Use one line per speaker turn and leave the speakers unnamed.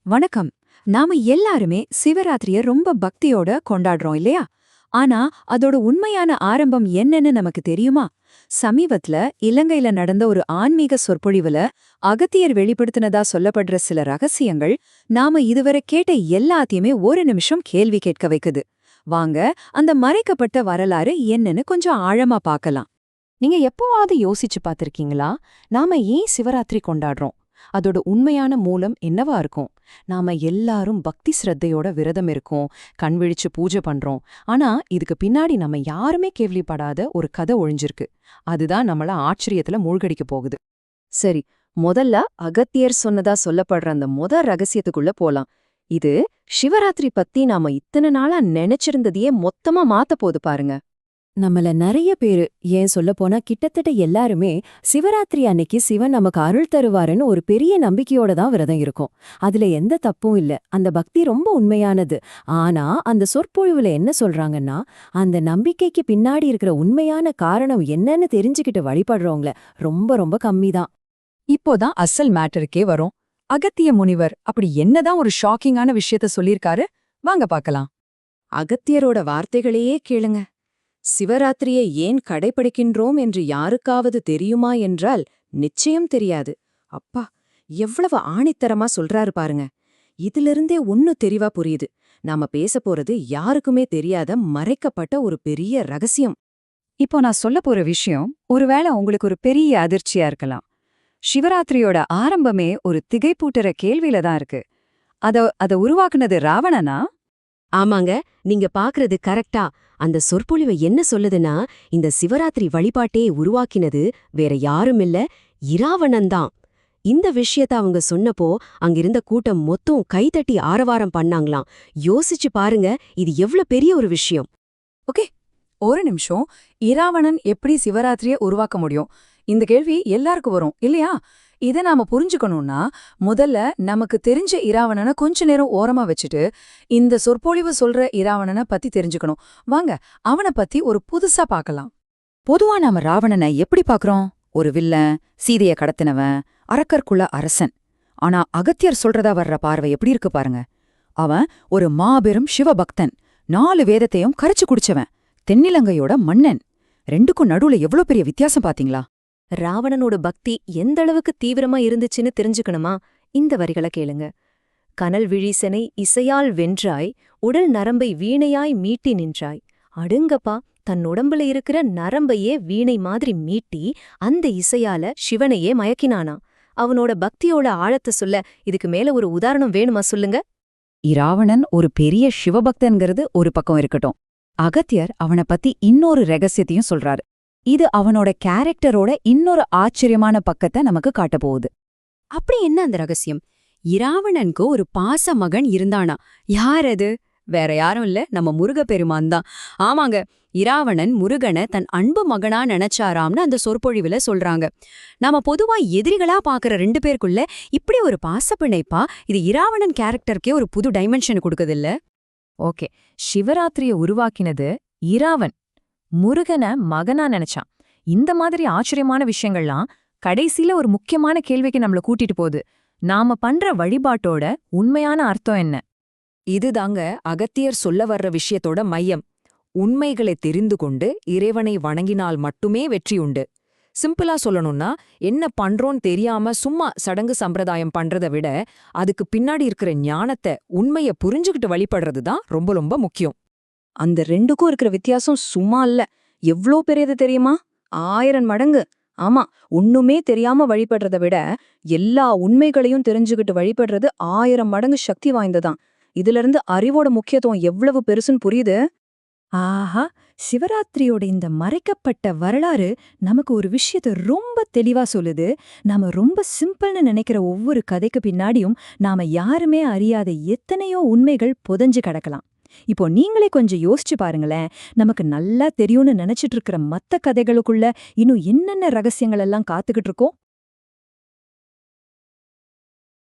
வணக்கம். நாம எல்லாருமே சிவராத்திரிய ரொம்ப பக்தியோட கொண்டாடுறோம் இல்லையா? ஆனா அதோட உண்மையான ஆரம்பம் என்னன்னு நமக்கு தெரியுமா? சமீபத்துல இலங்கையில நடந்த ஒரு ஆன்மீக சொற்பொழிவுல அகத்தியர் வெளிப்படுத்தினதா சொல்லப்படுற சில ரகசியங்கள் நாம இதுவரை கேட்ட எல்லாத்தையுமே ஒரு நிமிஷம் கேள்வி கேட்க வைக்குது. வாங்க, அந்த மறைக்கப்பட்ட வரலாறு என்னன்னு கொஞ்சம் ஆழமா பார்க்கலாம்.
நீங்க எப்போவாவது யோசிச்சு பார்த்திருக்கீங்களா? நாம ஏன் சிவராத்திரி கொண்டாடுறோம்? அதோட உண்மையான மூலம் என்னவா இருக்கும்? நாம எல்லாரும் பக்தி சிரத்தையோட விரதம் இருக்கோம், கண் விழிச்சு பூஜை பண்றோம். ஆனா இதுக்கு பின்னாடி நம்ம யாருமே கேள்விப்படாத ஒரு கதை ஒழிஞ்சிருக்கு. அதுதான் நம்மள ஆச்சரியத்துல மூழ்கடிக்க போகுது.
சரி, முதல்ல அகத்தியர் சொன்னதா சொல்லப்படுற அந்த ரகசியத்துக்குள்ள போலாம். இது சிவராத்திரி பத்தி நாம இத்தனை நாளா நினைச்சிருந்ததையே மொத்தமா மாத்த போது பாருங்க.
நம்மள நிறைய பேரு, ஏன் சொல்லப்போனா கிட்டத்தட்ட எல்லாருமே சிவராத்திரி அன்னைக்கு சிவன் நமக்கு அருள் தருவாருன்னு ஒரு பெரிய நம்பிக்கையோட தான் விரதம் இருக்கும். அதுல எந்த தப்பும் இல்ல, அந்த பக்தி ரொம்ப உண்மையானது. ஆனா அந்த சொற்பொழிவுல என்ன சொல்றாங்கன்னா, அந்த நம்பிக்கைக்கு பின்னாடி இருக்கிற உண்மையான காரணம் என்னன்னு தெரிஞ்சுக்கிட்டு வழிபடுறவங்கள ரொம்ப ரொம்ப கம்மிதான்.
இப்போதான் அசல் மேட்டருக்கே வரும். அகத்திய முனிவர் அப்படி என்னதான் ஒரு ஷாக்கிங்கான விஷயத்த சொல்லிருக்காரு? வாங்க பார்க்கலாம். அகத்தியரோட வார்த்தைகளையே கேளுங்க. சிவராத்திரியை ஏன் கடைபிடிக்கின்றோம் என்று யாருக்காவது தெரியுமா என்றால் நிச்சயம் தெரியாது. அப்பா, எவ்வளவு ஆணித்தரமா சொல்றாரு பாருங்க. இதிலிருந்தே ஒன்னு தெளிவா புரியுது. நாம பேச போறது யாருக்குமே தெரியாத மறைக்கப்பட்ட ஒரு பெரிய ரகசியம். இப்போ நான் சொல்ல போற விஷயம் ஒருவேளை உங்களுக்கு ஒரு பெரிய அதிர்ச்சியா இருக்கலாம். சிவராத்திரியோட ஆரம்பமே ஒரு திகைப்பூட்டுற கேள்வியில தான் இருக்கு. அத உருவாக்குனது ராவணனா?
ஆமாங்க, நீங்க பாக்குறது கரெக்டா. அந்த சொற்பொழிவு என்ன சொல்லுதுன்னா, இந்த சிவராத்திரி வழிபாட்டே உருவாக்கினது வேற யாரும் இல்ல, இராவணன்தான். இந்த விஷயத்த அவங்க சொன்னப்போ அங்கிருந்த கூட்டம் மொத்தம் கைதட்டி ஆரவாரம் பண்ணாங்களாம். யோசிச்சு பாருங்க, இது எவ்ளோ பெரிய ஒரு விஷயம்.
ஓகே, ஒரு நிமிஷம். இராவணன் எப்படி சிவராத்திரிய உருவாக்க முடியும்? இந்த கேள்வி எல்லாருக்கும் வரும் இல்லையா? இதை நாம புரிஞ்சுக்கணும்னா முதல்ல நமக்கு தெரிஞ்ச இராவணனை கொஞ்ச நேரம் ஓரமா வச்சுட்டு இந்த சொற்பொழிவு சொல்ற இராவணனை பத்தி தெரிஞ்சுக்கணும். வாங்க, அவனை பத்தி ஒரு புதுசா பார்க்கலாம். பொதுவா நாம ராவணனை எப்படி பார்க்கறோம்? ஒரு வில்லன், சீதைய கடத்தினவன், அரக்கர்க்குள்ள அரசன். ஆனா அகத்தியர் சொல்றதா வர்ற பார்வை எப்படி இருக்கு பாருங்க. அவன் ஒரு மாபெரும் சிவபக்தன், 4 வேதத்தையும் கரைச்சு குடிச்சவன், தென்னிலங்கையோட மன்னன். ரெண்டுக்கும் நடுவுல எவ்வளவு பெரிய வித்தியாசம் பாத்தீங்களா?
ராவணனோட பக்தி எந்த அளவுக்கு தீவிரமா இருந்துச்சுன்னு தெரிஞ்சுக்கணுமா? இந்த வரிகளை கேளுங்க. கனல் விழிசனை இசையால் வென்றாய், உடல் நரம்பை வீணையாய் மீட்டி நின்றாய். அடுங்கப்பா, தன் உடம்புல இருக்கிற நரம்பையே வீணை மாதிரி மீட்டி அந்த இசையால சிவனையே மயக்கினானா. அவனோட பக்தியோட ஆழத்தை சொல்ல இதுக்கு மேல ஒரு உதாரணம் வேணுமா சொல்லுங்க?
இராவணன் ஒரு பெரிய சிவபக்தன்கிறது ஒரு பக்கம் இருக்கட்டும். அகத்தியர் அவனை பத்தி இன்னொரு ரகசியத்தையும் சொல்றாரு. இது அவனோட கேரக்டரோட இன்னொரு ஆச்சரியமான பக்கத்தை நமக்கு காட்டப்போகுது.
அப்படி என்ன அந்த ரகசியம்? இராவணனுக்கு ஒரு பாச மகன் இருந்தானா. யார் அது? வேற யாரும் இல்ல, நம்ம முருகப்பெருமான் தான். ஆமாங்க, இராவணன் முருகனை தன் அன்பு மகனா நினைச்சாராம்னு அந்த சொற்பொழிவுல சொல்றாங்க. நாம பொதுவா எதிரிகளா பாக்குற 2 பேருக்குள்ள இப்படி ஒரு பாச பிணைப்பா, இது இராவணன் கேரக்டருக்கே ஒரு புது டைமென்ஷன் கொடுக்குதில்ல?
ஓகே, சிவராத்திரிய உருவாக்கினது இராவன் முருகனை மகனா நினைச்சான். இந்த மாதிரி ஆச்சரியமான விஷயங்கள்லாம் கடைசியில ஒரு முக்கியமான கேள்விக்கு நம்மள கூட்டிட்டு போகுது. நாம பண்ற வழிபாட்டோட உண்மையான அர்த்தம் என்ன? இதுதாங்க அகத்தியர் சொல்ல வர்ற விஷயத்தோட மையம். உண்மைகளை தெரிந்து கொண்டு இறைவனை வணங்கினால் மட்டுமே வெற்றி உண்டு. சிம்பிளா சொல்லணும்னா, என்ன பண்றோன்னு தெரியாம சும்மா சடங்கு சம்பிரதாயம் பண்றதை விட அதுக்கு பின்னாடி இருக்கிற ஞானத்தை, உண்மைய புரிஞ்சுக்கிட்டு வழிபடுறது தான் ரொம்ப ரொம்ப முக்கியம். அந்த 2க்கும் இருக்கிற வித்தியாசம் சும்மா இல்ல, எவ்ளோ பெரியது தெரியுமா? 1000 மடங்கு. ஆமா, ஒண்ணுமே தெரியாம வழிபடுறத விட எல்லா உண்மைகளையும் தெரிஞ்சுக்கிட்டு வழிபடுறது 1000 மடங்கு சக்தி வாய்ந்ததான். இதுல இருந்து அறிவோட முக்கியத்துவம் எவ்வளவு பெருசுன்னு புரியுது. ஆஹா, சிவராத்திரியோட இந்த மறைக்கப்பட்ட வரலாறு நமக்கு ஒரு விஷயத்த ரொம்ப தெளிவா சொல்லுது. நாம ரொம்ப சிம்பிள்னு நினைக்கிற ஒவ்வொரு கதைக்கு பின்னாடியும் நாம யாருமே அறியாத எத்தனையோ உண்மைகள் புதைஞ்சு கிடக்கலாம். இப்போ நீங்களே கொஞ்சம் யோசிச்சு பாருங்களேன். நமக்கு நல்லா தெரியும்னு நினைச்சிட்டு இருக்கிற மத்த கதைகளுக்குள்ள இன்னும் என்னென்ன ரகசியங்கள் எல்லாம் காத்துக்கிட்டு இருக்கோம்?